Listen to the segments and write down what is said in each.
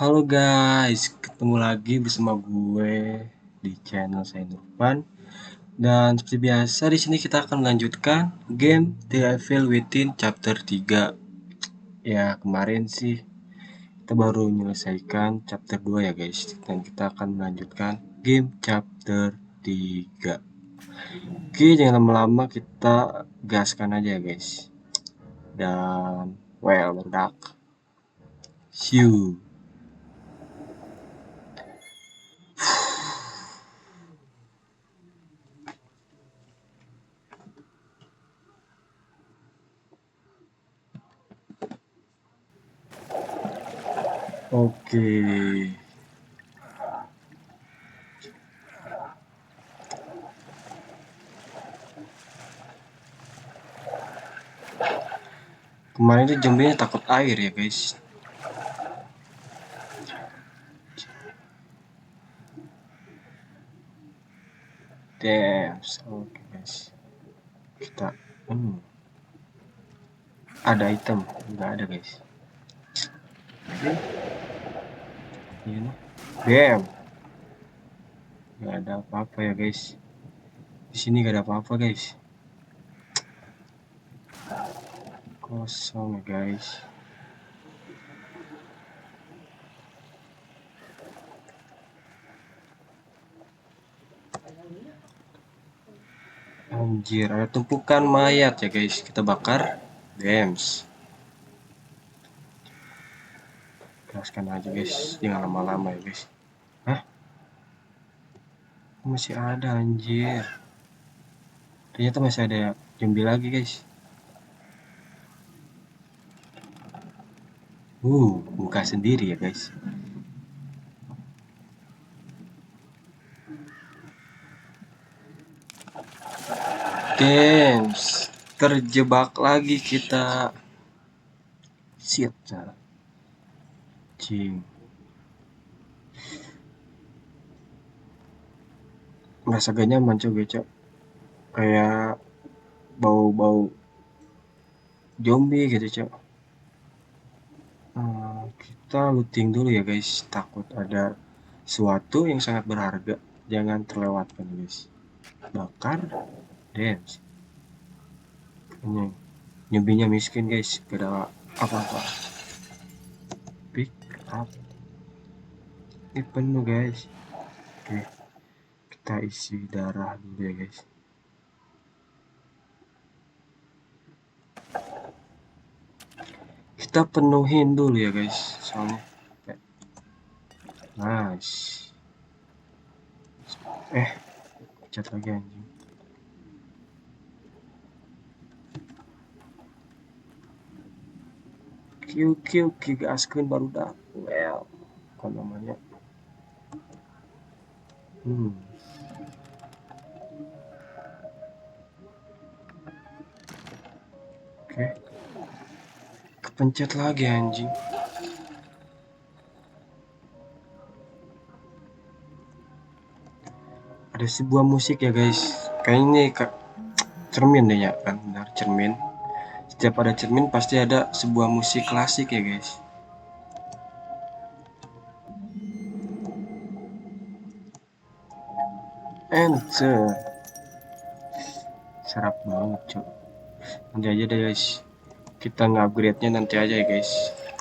Halo guys, ketemu lagi bersama gue di channel saya Nurban. Dan seperti biasa di sini kita akan melanjutkan game The Evil Within chapter 3. Ya, kemarin sih kita baru menyelesaikan chapter 2 ya guys. Dan kita akan melanjutkan game chapter 3. Oke, jangan lama-lama, kita gaskan aja ya guys. Dan meledak. See you. Oke. Kemarin tuh zombie takut air ya guys. Damn. Oke guys. Kita ada item, nggak ada guys. Oke. Ini. Damn. Nggak ada apa-apa ya guys. Di sini nggak ada apa-apa guys. Kosong ya guys. Anjir, ada tumpukan mayat ya guys. Kita bakar. Dams. Gaskan aja guys. Jangan lama-lama ya guys. Hah? Masih ada anjir. Ternyata masih ada zombie lagi guys. Buka sendiri ya guys. Dams. Terjebak lagi kita. Shit. Cing. Merasa gak nyaman coba cok. Kayak bau-bau zombie gitu cok. Kita looting dulu ya guys. Takut ada sesuatu yang sangat berharga. Jangan terlewatkan guys. Bakar. Dance. Ini nyobinya miskin guys. Gak ada apa-apa. Pick up. Ini penuh guys. Oke. Kita isi darah dulu ya guys. Kita penuhin dulu ya guys. Soalnya. Nice. Pecat lagi anjing. Kiu gaskeun baru dah. Well, apa namanya? Oke. Kepencet lagi anjing. Ada sebuah musik ya guys. Kayaknya ini cermin deh ya kan, benar cermin. Setiap ada cermin pasti ada sebuah musik klasik ya guys. Enter. Serap banget cok. Nanti aja deh guys. Kita nge-upgrade nya nanti aja ya guys.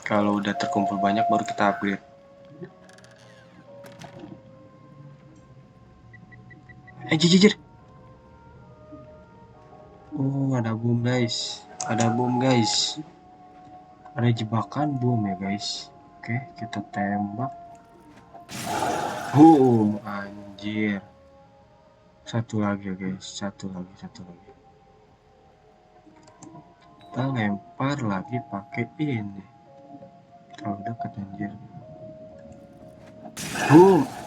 Kalau udah terkumpul banyak baru kita upgrade. Jijir. Oh, ada bom guys. Ada bom guys. Ada jebakan bom ya guys. Oke, kita tembak. Anjir. Satu lagi ya guys. Satu lagi. Kita lempar lagi pakai ini. Terlalu dekat anjir.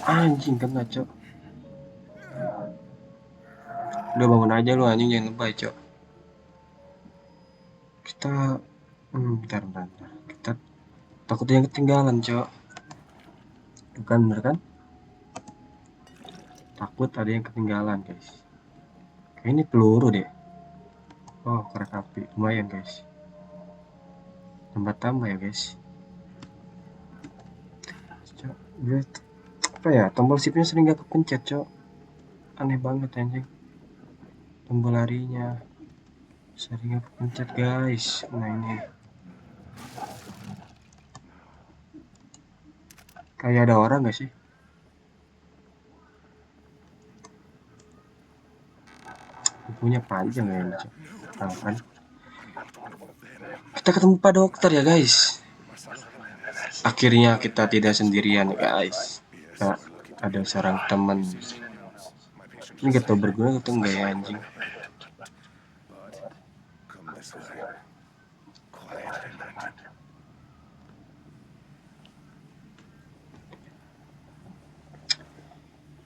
Anjing kena cok. Udah bangun aja lu anjing, jangan lebay cok. Kita bentar. Kita takut yang ketinggalan cok. Bukan bener kan? Takut ada yang ketinggalan guys. Kayak ini peluru deh. Oh, korek api lumayan guys. Tambah ya guys. cok. Gue apa ya, tombol shiftnya sering gak kepencet cok, aneh banget anjing. Tombol larinya sering gak kepencet guys. Nah ini kayak ada orang gak sih? Bukunya panjang ya ini cok. Tahu kan? Kita ketemu Pak Dokter ya guys. Akhirnya kita tidak sendirian guys. Kita ada seorang teman. Ini gak tau berguna atau enggak ya anjing.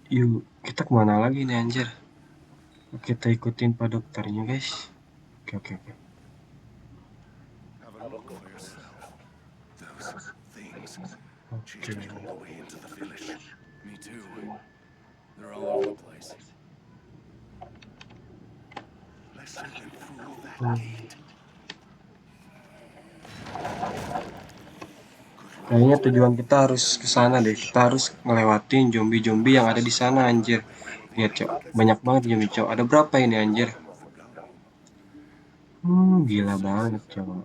Yuk, kita kemana lagi nih anjir? Kita ikutin Pak Dokternya guys. Oke. Kayaknya tujuan kita harus ke sana deh. Kita harus ngelewatin zombie-zombie yang ada di sana anjir. Lihat cok, banyak banget zombie cok. Ada berapa ini anjir? Gila banget cok.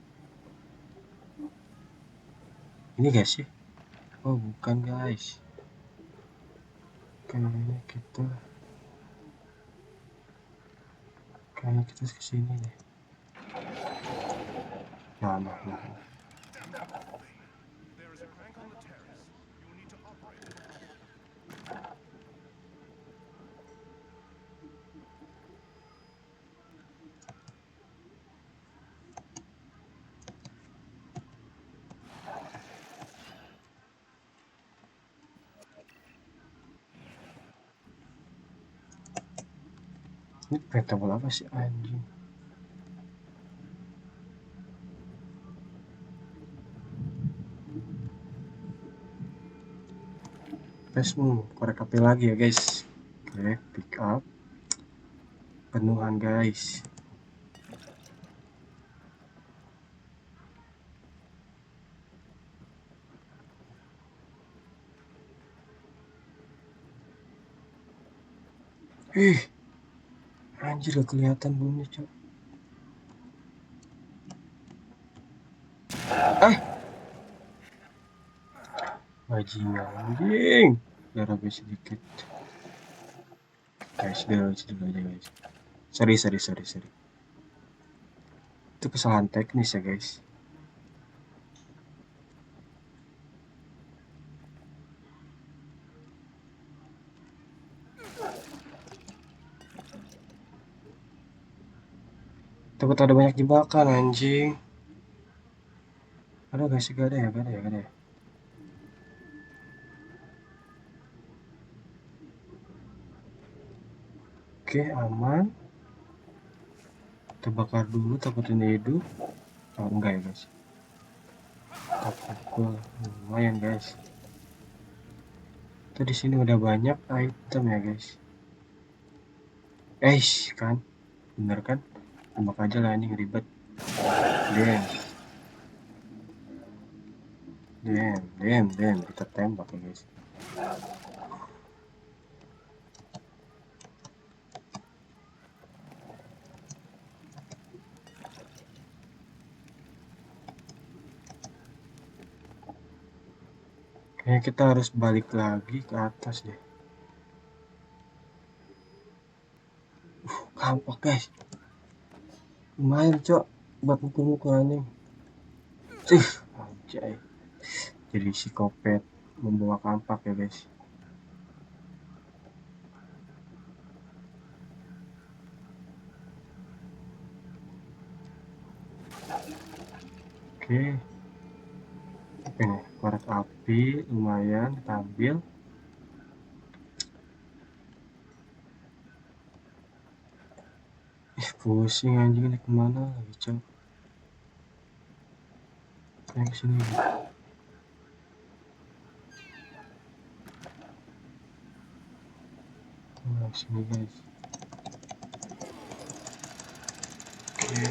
Ini guys sih? Oh bukan guys. Kayaknya kita kesini deh. Nah. Ini portable apa sih anjing? Guys, korek api lagi ya guys. Oke, pick up. Penuhan guys. Anjir gak kelihatan bomnya cok. Bajingan anjing. Darah gue sedikit. Guys, dulu aja guys. Sorry. Itu kesalahan teknis ya guys. Takut ada banyak jebakan anjing. Ada gak sih? Gak ada ya. Oke, aman. Kita bakar dulu, takut ini hidup. Oh enggak ya guys. Kita pukul. Lumayan guys. Kita di sini udah banyak item ya guys. Kan? Bener kan? Tembak aja lah ini ribet. Damn. Kita tembak ya guys. Kayaknya kita harus balik lagi ke atas deh. Kampak guys. Lumayan cok buat mukul-mukul anjing. Anjay. Jadi psikopat membawa kampak ya guys. Oke. Apa ini? Korek api lumayan kita ambil. Pusing anjing, ini kemana lagi cok? Yang kesini. Sini guys. Oke.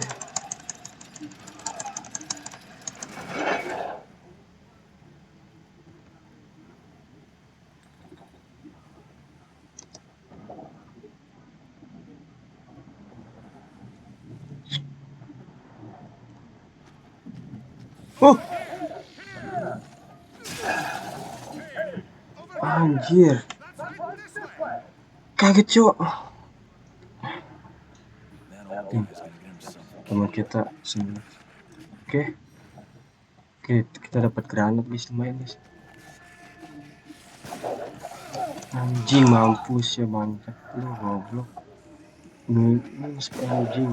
Oh, anjir, kaget cok. Teman kita semua. Oke, oke, kita dapat granat guys, lumayan guys. Anjing, mampus ya mantap lu goblok. Ini anjing,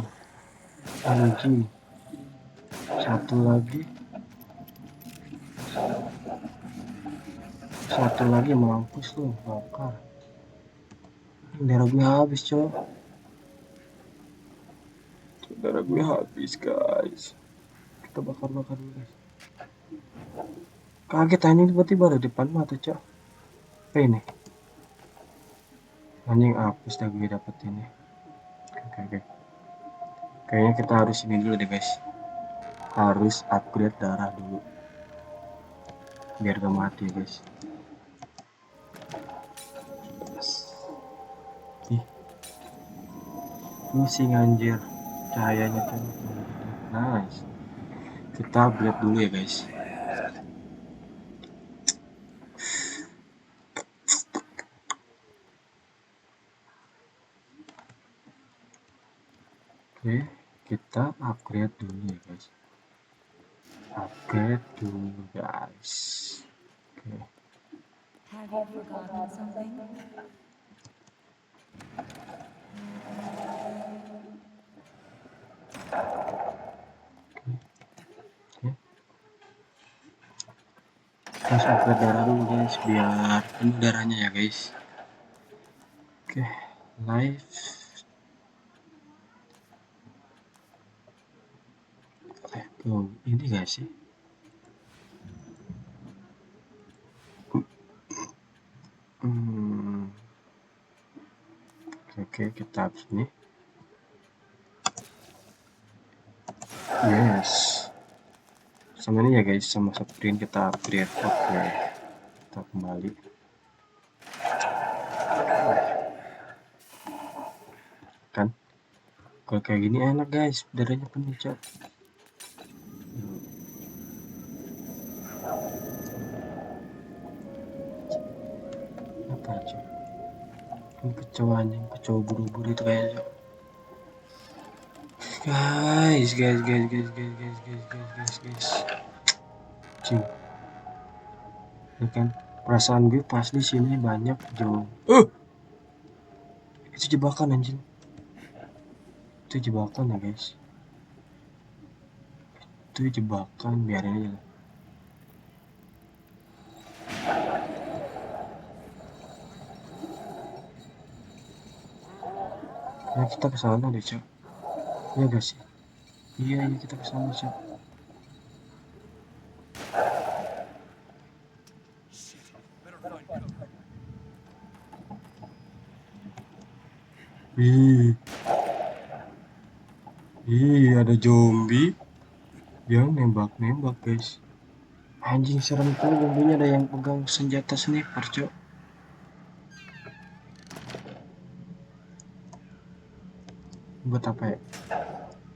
anjing. Satu lagi, mampus lu, bakar. Darah gue habis cok. Darah gue habis guys. Kita bakar dulu guys. Kaget anjing, tiba-tiba ada depan mata cok. Apa ini? Anjing, hapus dah gue dapet ini. Oke. Kayaknya kita harus ini dulu deh guys. Harus upgrade darah dulu. Biar gak mati guys. Ih, pusing anjir. Cahayanya tuh. Nice. Kita upgrade dulu ya guys. Oke, kita upgrade dulu ya guys. Upgrade dulu guys. Oke. Have you forgotten something? Terus upgrade darah dulu guys, biar penuh darahnya ya guys. Oke, live. Tuh, ini gak sih? Oke, kita hapus ini. Yes. Sama ini ya guys, sama sprint kita upgrade. Oke, kita kembali. Kan? Kalau kayak gini enak guys, darahnya penuh cok. Apa cok? Ini kecoa anjing, kecoa buru-buru itu kayaknya cok. Guys. Cing. Ini kan perasaan gue pas di sini banyak jauh. Itu jebakan anjing. Itu jebakan ya guys. Itu jebakan, biarin aja lah. Ya kita kesana deh cok. Iya gak sih? Iya kita kesana cok. Ada zombie yang nembak guys. Anjing serem tuh, zombinya ada yang pegang senjata sniper cok. Buat apa ya?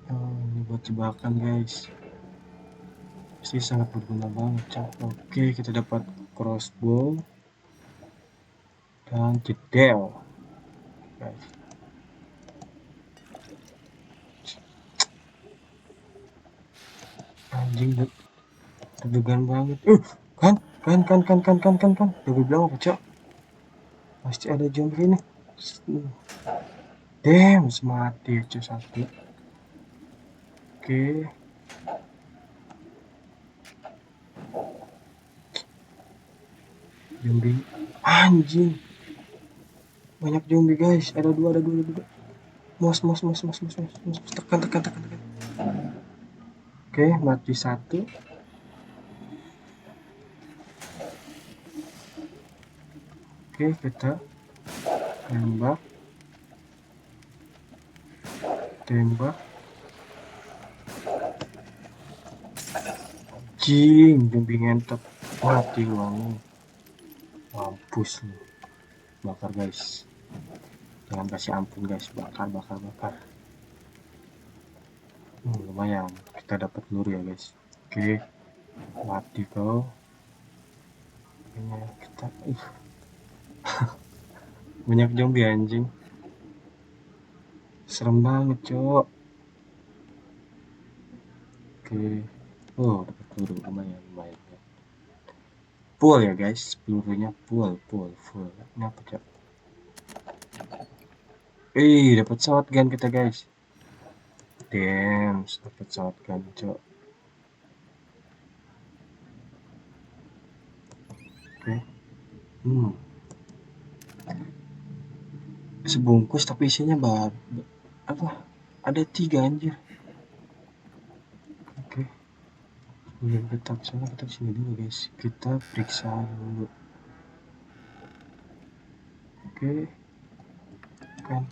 Oh, ini buat jebakan guys. Pasti sangat berguna banget cok. Oke, kita dapat crossbow dan jedel guys. Anjing deg-degan banget. Kan. Udah gue bilang apa cok? Pasti ada zombie ini. Damn, mati cok satu. Oke. Zombie. Anjing. Banyak zombie guys. Ada dua. Mos. Tekan. Oke, mati satu. Oke, kita tembak. Jing, zombie ngentot. Mati lu. Mampus lu. Bakar guys. Jangan kasih ampun guys. Bakar. Lumayan. Kita dapat peluru ya guys. Oke. Mati kau. Kayaknya kita banyak zombie anjing. Serem banget, Cok. Oke. Oh, dapat peluru lumayan, lumayan ya. Full ya, guys. Pelurunya full. Ini apa, Cok? Dapat shotgun kita, guys. Damn, dapat shotgun, Cok. Oke. Sebungkus tapi isinya apa? Ada 3 anjir. Oke. Sebelum kita kesana kita sini dulu, guys. Kita periksa dulu. Oke. Kan.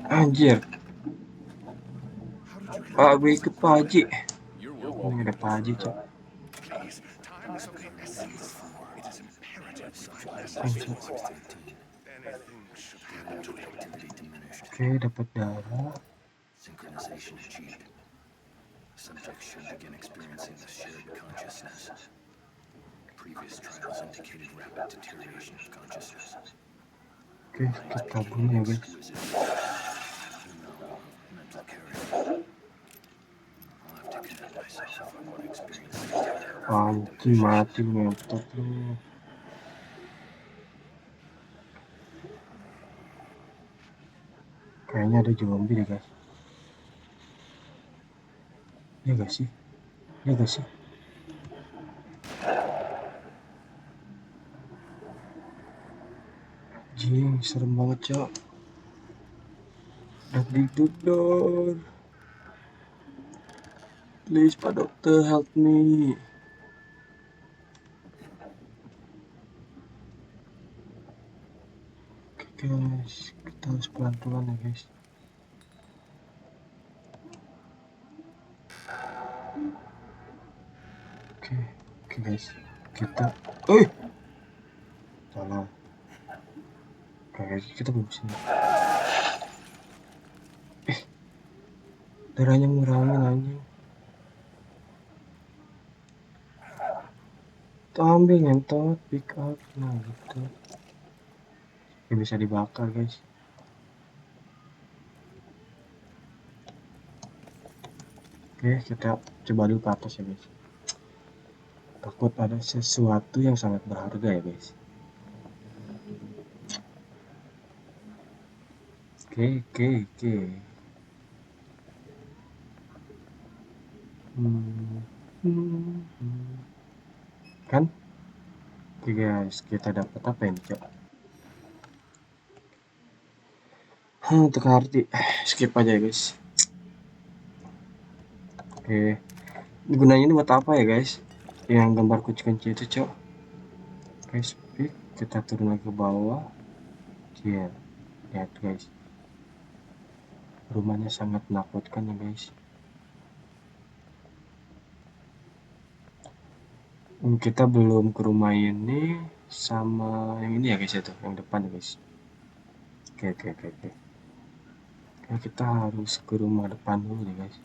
Anjir. Gue ikut Pak Haji. Ini ada Pak Haji, Cok. Anjir. Oke, dapat darah. Synchronization achieved. Subject should begin experiencing the shared consciousness. Previous trials indicated rapid deterioration of consciousness. Oke, kita bunuh ya, guys. Mental carrier. I'll have to connect myself if I want to experience the terror. Anjing, mati ngentot lu. Kayaknya ada zombie deh, guys. Ya gak sih? Anjing, serem banget, Cok. Door. Please, Pak Dokter, help me. Oke, guys. Kita harus pelan-pelan ya, guys. Oke, guys. Kita... salah. Oke, guys. Kita belum sini. Darahnya ngurangin, anjing. Ambil ngentot, pick up. Nah, gitu. Ini bisa dibakar, guys. Oke, kita coba dulu ke atas ya, guys. Takut ada sesuatu yang sangat berharga ya, guys. Oke. Kan? Oke, guys, kita dapat apa ini, Cok? Untuk arti skip aja ya, guys. Oke. Gunanya ini buat apa ya, guys? Yang gambar kunci-kunci itu, Cok. Oke, speak. Kita turun lagi ke bawah. Iya. Lihat, guys. Rumahnya sangat menakutkan ya, guys. Kita belum ke rumah ini sama yang ini ya, guys, itu yang depan ya, guys. Oke. Kita harus ke rumah depan dulu nih, guys.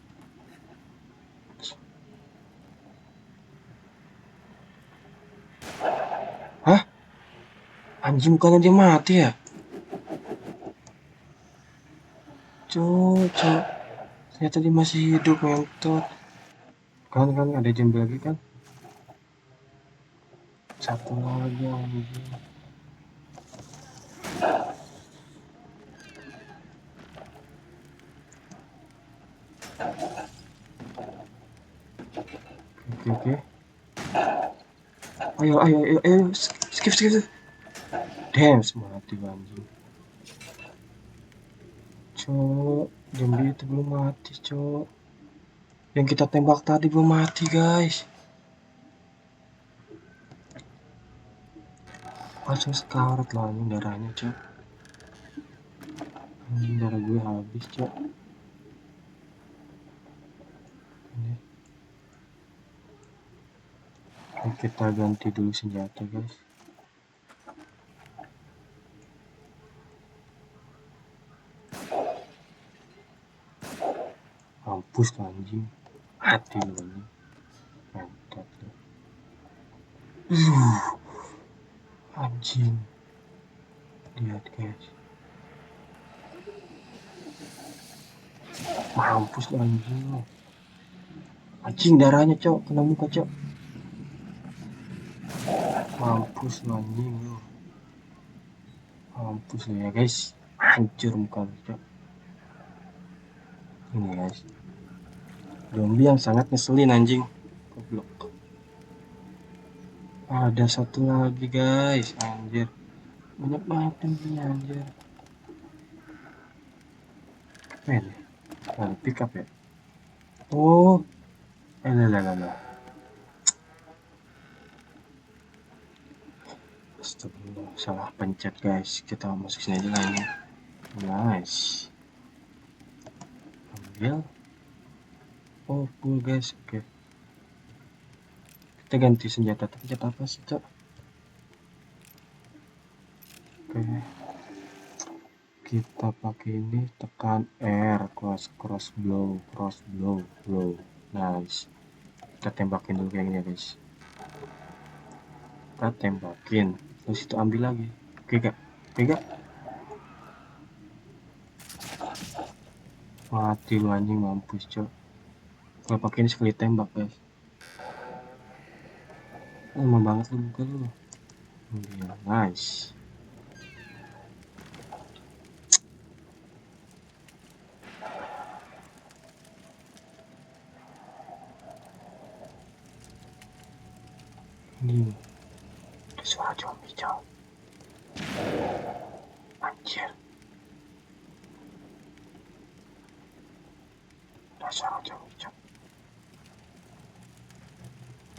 Hah? Anjing, bukannya dia mati ya? Cok. Ternyata dia masih hidup, ngentot. Kan ada zombie lagi kan? Satu lagi, anjing. Oke. Ayo. Skip. Damn, mati anjing. Cok, zombie itu belum mati, Cok. Yang kita tembak tadi belum mati, guys. Langsung sekarat lah anjing darahnya, Cok. Anjing, darah gue habis, Cok. Ini. Oke, kita ganti dulu senjata, guys. Mampus lu anjing, mati lu anjing, mantap lu. Anjing, lihat guys, mampus lu anjing lu. Anjing darahnya cok, kena muka cok. Mampus lu anjing lu. Mampus lu ya guys, hancur muka lu cok. Ini guys, zombie yang sangat ngeselin anjing. Goblok. Ada satu lagi guys, anjir. Banyak banget zombie anjir. Apa ini? Nah, pick up ya. Oh, lah. Astagfirullah, salah pencet guys. Kita masuk sini aja lah ini. Nice. Ambil. Oh, full guys. Oke. Kita ganti senjata. Senjata apa sih, Cok? Oke. Kita pakai ini, tekan R, cross blow. Nice. Kita tembakin dulu kayak gini ya guys. Kita tembakin. Terus itu ambil lagi. Oke gak? Mati lu anjing, mampus cok. Kalau pakai ini sekali tembak guys. Lama banget lu muka lu. Iya, nice. Ini ada suara zombie cok. Anjir. Ada suara zombie cok.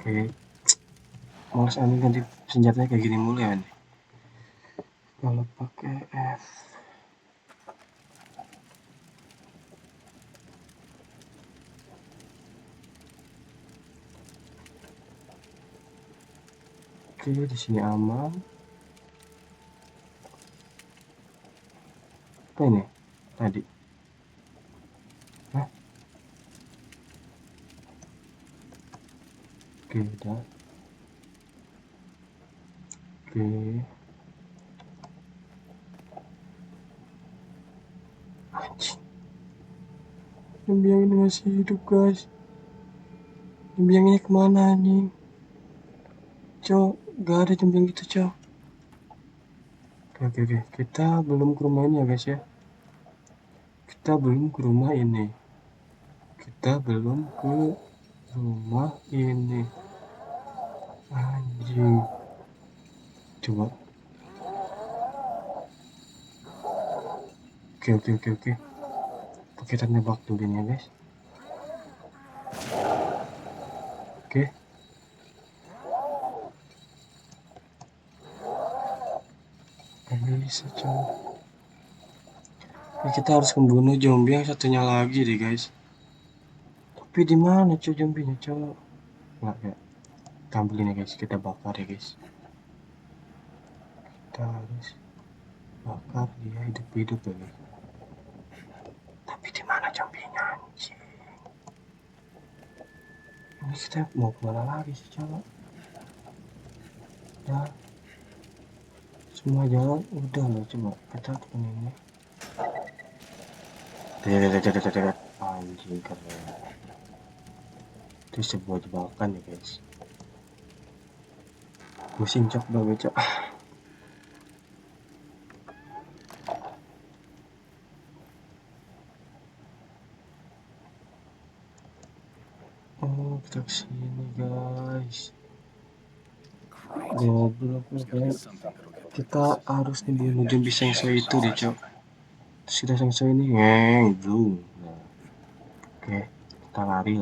Oke. Males aneh ganti senjatanya kayak gini mulu ya nih. Kalau pakai F. Oke, di sini aman. Apa ini? Tadi. Hah? Oke, udah. Oke. Anjing. Zombie yang ini masih hidup guys. Zombie yang ini kemana anjing? Cok, gak ada zombie yang gitu cok. Oke. Kita belum ke rumah ini ya guys ya. Kita belum ke rumah ini. Anjing. Coba. Oke. Kita nebak dulu ini ya guys. Oke. Bisa coba. Kita harus membunuh zombie yang satunya lagi deh guys. Tapi di mana cow zombinya cow? Nggak ya. Kita ambil ini guys, kita bakar ya guys. Kita harus bakar dia hidup ya guys. Tapi di mana zombinya anjing? Ini kita mau kemana lagi sih coba? Ya. Semua jalan udah loh, coba kita tekan ini. Dekat. Anjing keren. Itu sebuah jebakan ya guys. Pusing cok banget cok. Oh, kita kesini guys. Goblok guys. Kita harus membunuh zombie sengso itu deh cok. Terus kita sengso ini blue. Nah. Oke, kita lari.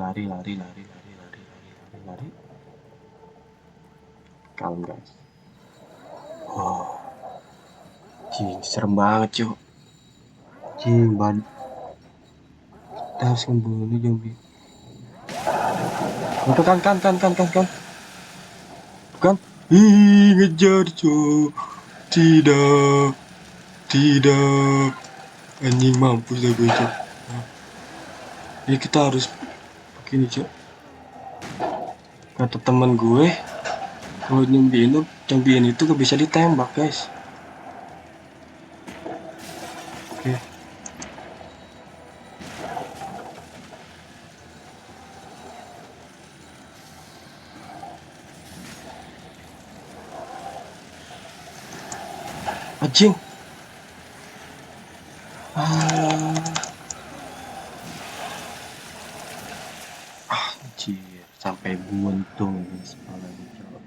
Kalem guys. Oh, cing, serem banget cok. Cing, kita harus membunuh zombie. Kan? Ih, ngejar cok. Tidak. Anjing, mampus dah gue cok. Jadi kita harus begini cok. Kata teman gue, kalau nyembihin itu gak bisa ditembak guys. Oke. Anjing. Anjir, sampai buntung guys kepalanya cok.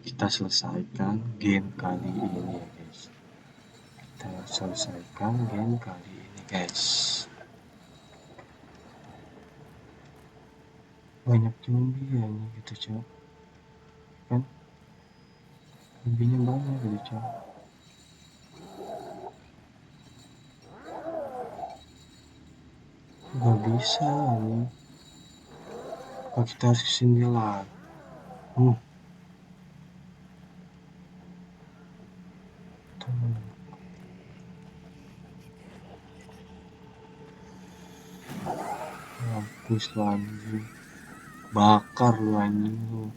Kita selesaikan game kali ini ya guys. Kita selesaikan game kali ini guys. Banyak zombie ya ini gitu cok. Kan? Zombinya banyak gitu cok. Gak bisa nih. Apa kita harus kesini lagi? Mampus lu anjing. Bakar lu anjing lu.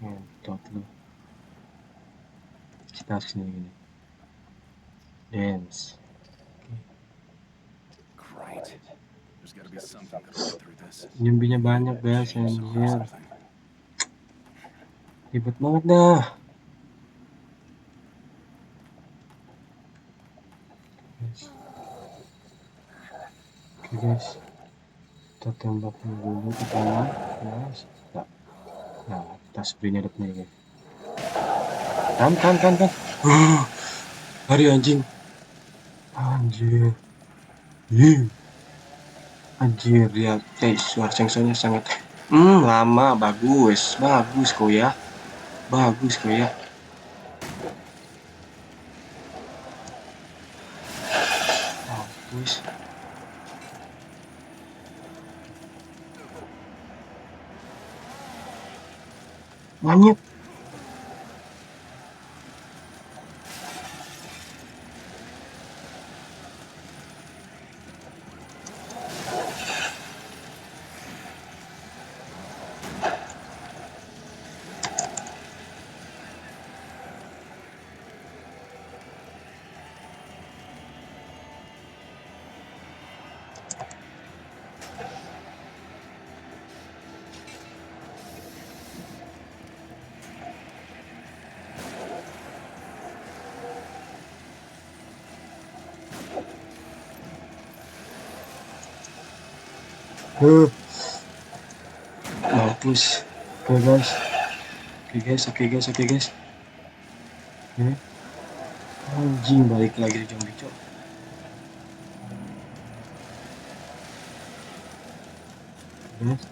Ngentot lu. Kita harus kesini gini. Dance. Great. There's gotta be something that'll get through this. Nyembinya banyak guys Change anjir. something. Ribet banget dah. Oke guys. Kita tembakin dulu ke kanan. Guys. Nah, kita spraynya depannya guys. Kan. Hari anjing. Anjir. Anjir ya guys, suara sengsonya sangat lama. Bagus kok ya. Bagus. Monyet. Mampus. Oke guys. Anjing, balik lagi di zombie cok. Guys.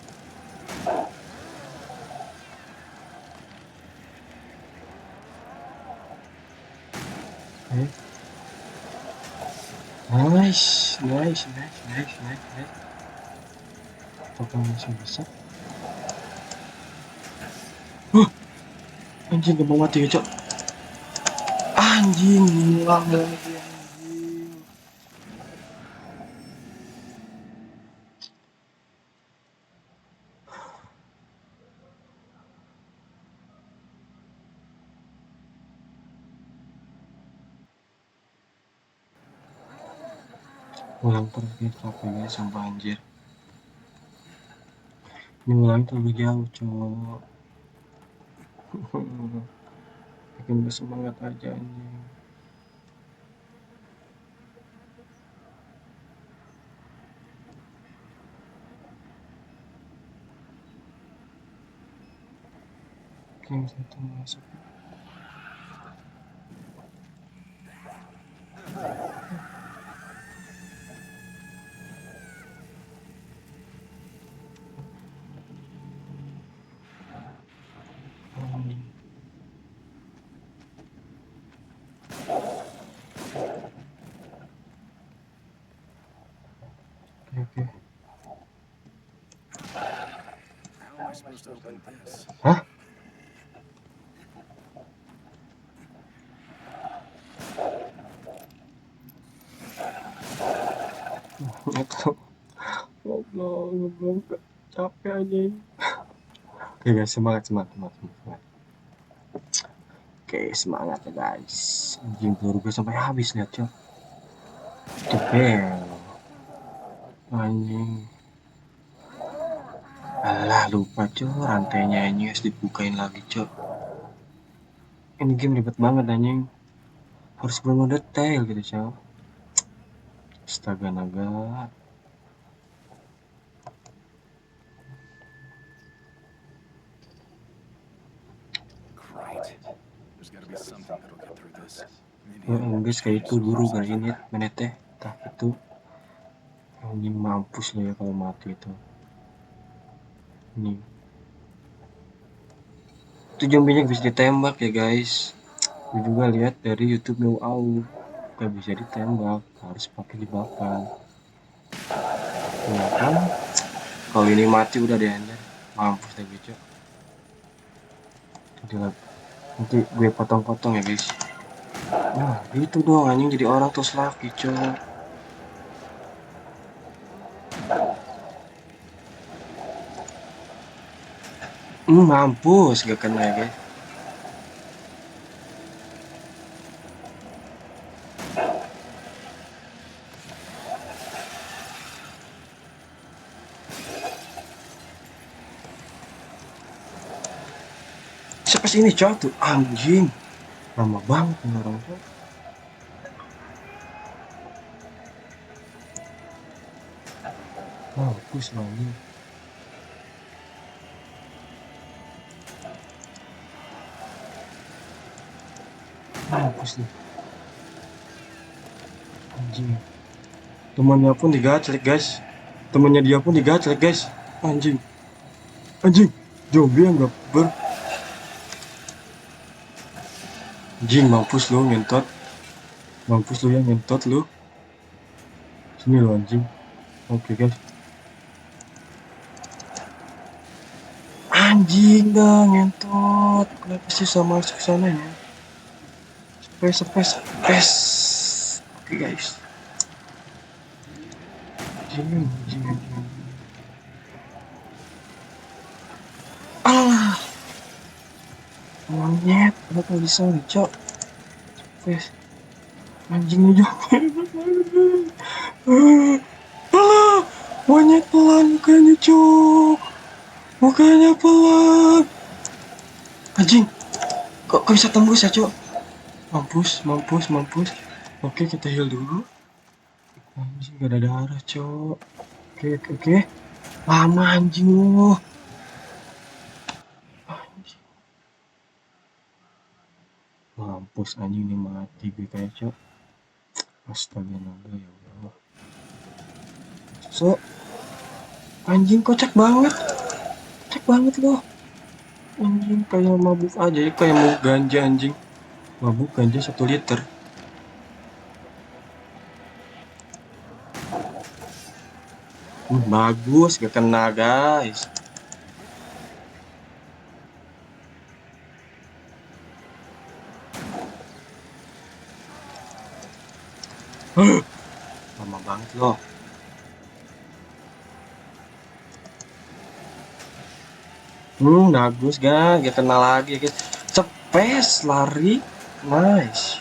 Nice. Apakah masih bisa? Anjing, gak mau mati ya cok. Anjing, ngulang lagi anjing. Ulang terus guys, capek guys, sumpah anjir. Ini ulang terlalu jauh cok. Bikin bersemangat aja anjing. Oke, satu masuk. Oke. How am I supposed to open this? Hah? capek anjing. Oke guys, semangat semangat semangat semangat. Oke, semangat ya guys. Anjing peluru gue sampai habis lihat cok. Cepet. Anjing. Alah lupa cok, rantainya ini harus dibukain lagi cok. Ini game ribet banget anjing. Harus benar detail gitu cok. Astaga naga. Great. There's got to be something that'll get through this. Maybe Guys kayak itu guru kali ini menitnya. Entah itu. Anjing mampus lo ya kalau mati itu. Nih. Itu zombinya bisa ditembak ya guys. Gue juga lihat dari YouTube New Au. Gak bisa ditembak, harus pakai jebakan. Ya kan? Kalau ini mati udah deh anjir. Mampus deh gue cok. Nanti gue potong-potong ya guys. Nah gitu dong anjing jadi orang terus laki cok. Mampus gak kena ya guys. Siapa sih ini cok tuh anjing. Lama banget nih orang cok. Mampus lah anjing. Mampus nih. Anjing. Temannya pun digaclek guys. Temannya dia pun digaclek guys. Anjing. Anjing. Zombie yang gak ber. Anjing mampus lu ngentot. Mampus lu ya ngentot lu. Sini lo anjing. Oke guys. Anjing dah ngentot. Kenapa sih sama masuk sana ya? Space. Oke guys. Anjing. Alah. Monyet. Kenapa bisa nih cok? Space. Anjing aja. Alah. Monyet pelan mukanya cok. Mukanya pelan. Anjing. Kok bisa tembus ya cok? Mampus. Oke kita heal dulu. Anjing gak ada darah cok. Oke. Lama anjing lu. Anjing. Mampus anjing nih mati gue kayak cok. Astaga naga ya Allah. So anjing kocak banget. Kocak banget loh. Anjing kayak mabuk aja ya, kayak mau ganja anjing. Mabuk ganja 1 liter. Bagus gak kena guys. Lama banget loh. Bagus gak kena lagi guys. Cepes lari. Nice.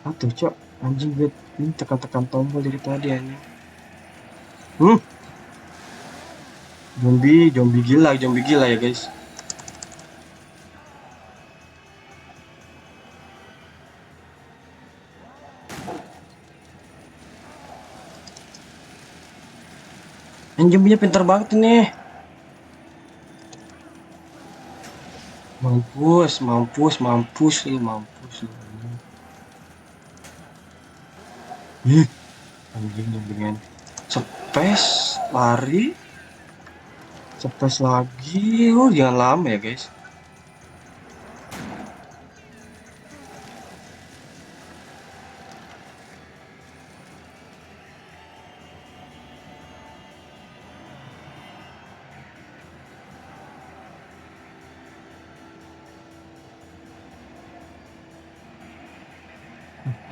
Aduh cok. Anjing gue ini tekan-tekan tombol dari tadi anjing. Zombie gila ya guys. Yang zombinya pintar banget ini. Mampus lu. Anjing dengan cepes lari. Cepes lagi. Jangan lama ya guys.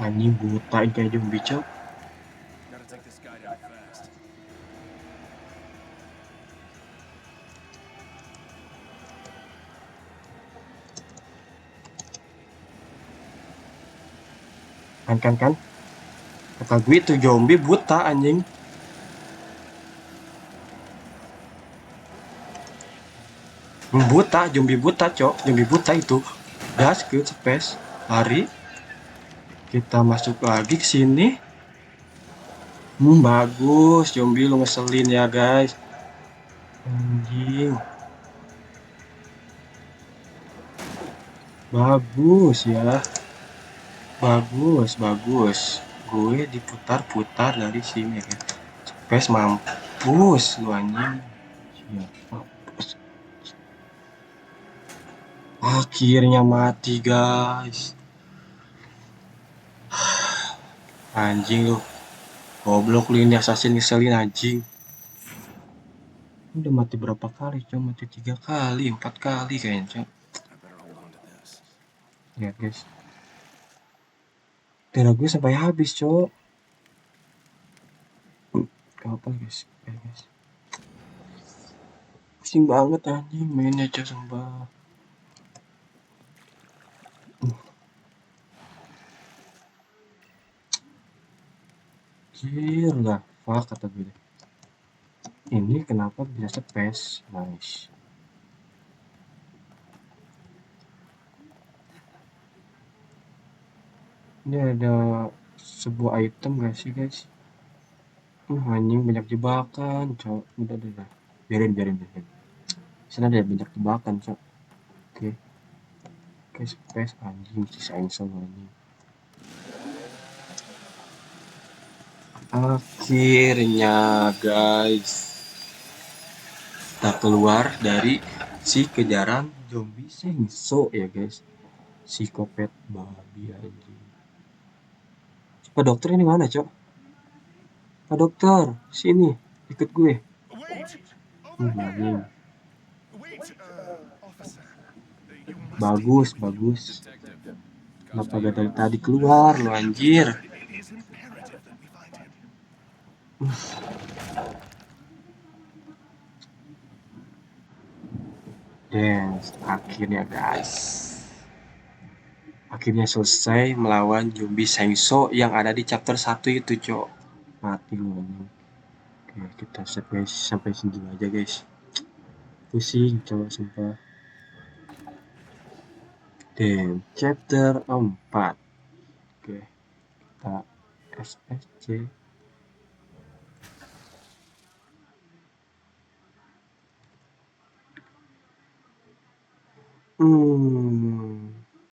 Anjing buta kayak zombie cok. gotta take this guy down fast. Kan. Kata gue itu zombie buta anjing. Buta, zombie buta, cok. Zombie buta itu. Gas ke space, lari. Kita masuk lagi ke sini. Bagus, zombie lu ngeselin ya, guys. Anjing. Bagus ya. Bagus. Gue diputar-putar dari sini kan. Space mampus lu anjing. Siapa? Akhirnya mati, guys. Anjing lu. Goblok lu ini assassin ngeselin anjing. Udah mati berapa kali, Cok? Mati 3 kali, 4 kali kayaknya, Cok. I better hold on to this. Lihat, guys. Darah gue sampai habis, Cok. Apa, guys? Guys. Pusing banget anjing mainnya, Cok, sumpah. Anjir lah, fuck kata gue deh. Ini kenapa bisa space? Nice. Ini ada sebuah item gak sih, guys? Anjing banyak jebakan, Cok. Udah. Biarin. Sana ada banyak jebakan, Cok. Oke, space anjing sisain semua anjing. Akhirnya, guys, kita keluar dari si kejaran zombie Sengso ya, guys. Psikopat babi anjing. Pak dokter ini mana, Cok? Pak dokter, sini, ikut gue. Wait! Over here! Anjing. Wait, officer. You must Bagus. Detective. Kenapa gak dari tadi keluar lo anjir? It is imperative that we find him. Dance, akhirnya, guys. Akhirnya selesai melawan zombie Sengso yang ada di chapter 1 itu, Cok. Mati lu anjing. Oke, kita save, guys. Sampai sini dulu aja, guys. Pusing, Cok, sumpah. Dan chapter 4. Oke, kita SSC.